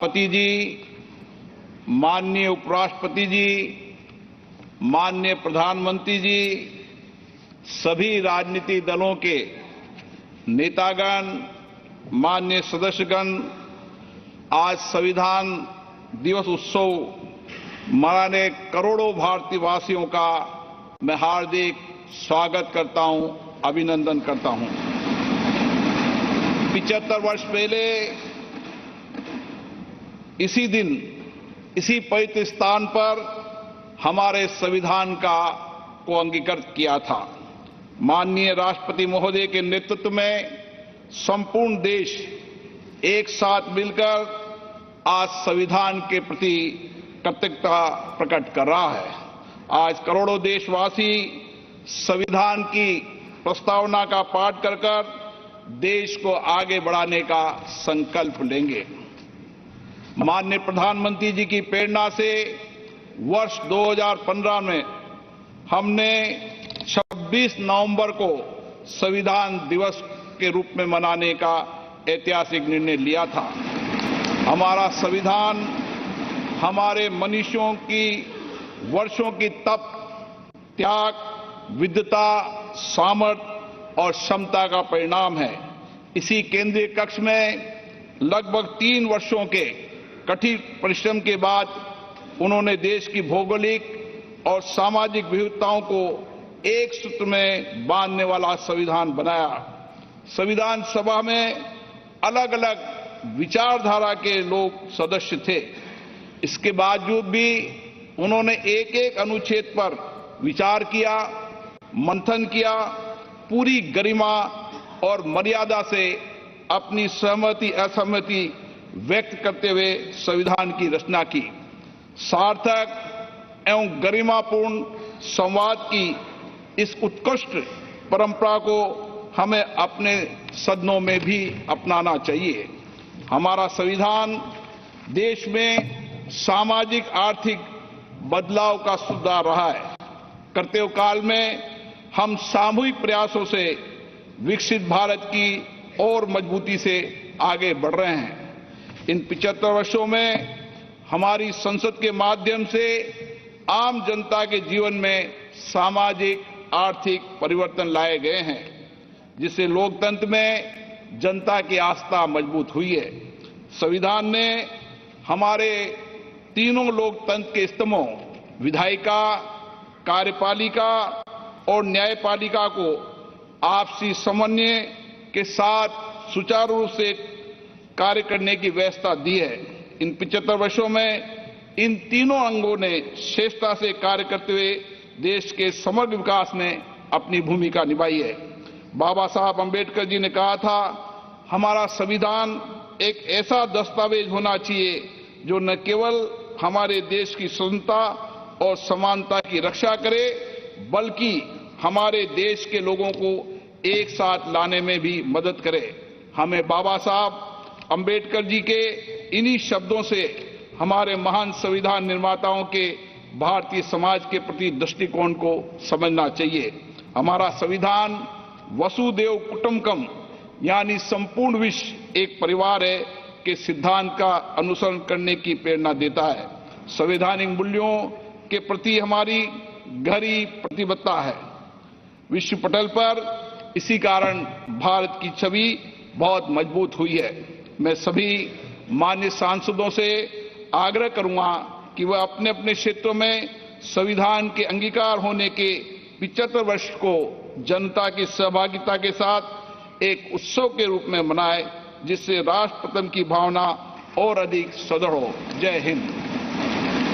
राष्ट्रपति जी, माननीय उपराष्ट्रपति जी, माननीय प्रधानमंत्री जी, सभी राजनीतिक दलों के नेतागण, माननीय सदस्यगण, आज संविधान दिवस उत्सव मनाने करोड़ों भारतीय वासियों का मैं हार्दिक स्वागत करता हूं, अभिनंदन करता हूं। 75 वर्ष पहले इसी दिन, इसी पवित्र स्थान पर हमारे संविधान को अंगीकृत किया था। माननीय राष्ट्रपति महोदय के नेतृत्व में संपूर्ण देश एक साथ मिलकर आज संविधान के प्रति कृतज्ञता प्रकट कर रहा है। आज करोड़ों देशवासी संविधान की प्रस्तावना का पाठ कर देश को आगे बढ़ाने का संकल्प लेंगे। माननीय प्रधानमंत्री जी की प्रेरणा से वर्ष 2015 में हमने 26 नवंबर को संविधान दिवस के रूप में मनाने का ऐतिहासिक निर्णय लिया था। हमारा संविधान हमारे मनुष्यों की वर्षों की तप, त्याग, विद्वता, सामर्थ्य और क्षमता का परिणाम है। इसी केंद्रीय कक्ष में लगभग 3 वर्षों के कठिन परिश्रम के बाद उन्होंने देश की भौगोलिक और सामाजिक विविधताओं को एक सूत्र में बांधने वाला संविधान बनाया। संविधान सभा में अलग अलग विचारधारा के लोग सदस्य थे। इसके बावजूद भी उन्होंने एक एक अनुच्छेद पर विचार किया, मंथन किया, पूरी गरिमा और मर्यादा से अपनी सहमति असहमति व्यक्त करते हुए संविधान की रचना की। सार्थक एवं गरिमापूर्ण संवाद की इस उत्कृष्ट परंपरा को हमें अपने सदनों में भी अपनाना चाहिए। हमारा संविधान देश में सामाजिक आर्थिक बदलाव का सुधार रहा है। करते काल में हम सामूहिक प्रयासों से विकसित भारत की और मजबूती से आगे बढ़ रहे हैं। इन 75 वर्षों में हमारी संसद के माध्यम से आम जनता के जीवन में सामाजिक आर्थिक परिवर्तन लाए गए हैं, जिससे लोकतंत्र में जनता की आस्था मजबूत हुई है। संविधान ने हमारे तीनों लोकतंत्र के स्तंभों विधायिका, कार्यपालिका और न्यायपालिका को आपसी समन्वय के साथ सुचारू रूप से कार्य करने की व्यवस्था दी है। इन 75 वर्षों में इन तीनों अंगों ने श्रेष्ठता से कार्य करते हुए देश के समग्र विकास में अपनी भूमिका निभाई है। बाबा साहब अंबेडकर जी ने कहा था, हमारा संविधान एक ऐसा दस्तावेज होना चाहिए जो न केवल हमारे देश की स्वतंत्रता और समानता की रक्षा करे, बल्कि हमारे देश के लोगों को एक साथ लाने में भी मदद करे। हमें बाबा साहब अंबेडकर जी के इन्हीं शब्दों से हमारे महान संविधान निर्माताओं के भारतीय समाज के प्रति दृष्टिकोण को समझना चाहिए। हमारा संविधान वसुदेव कुटुंबकम यानी संपूर्ण विश्व एक परिवार है के सिद्धांत का अनुसरण करने की प्रेरणा देता है। संवैधानिक मूल्यों के प्रति हमारी गहरी प्रतिबद्धता है। विश्व पटल पर इसी कारण भारत की छवि बहुत मजबूत हुई है। मैं सभी माननीय सांसदों से आग्रह करूंगा कि वह अपने अपने क्षेत्रों में संविधान के अंगीकार होने के 75 वर्ष को जनता की सहभागिता के साथ एक उत्सव के रूप में मनाए, जिससे राष्ट्र प्रेम की भावना और अधिक सुदृढ़ हो। जय हिंद।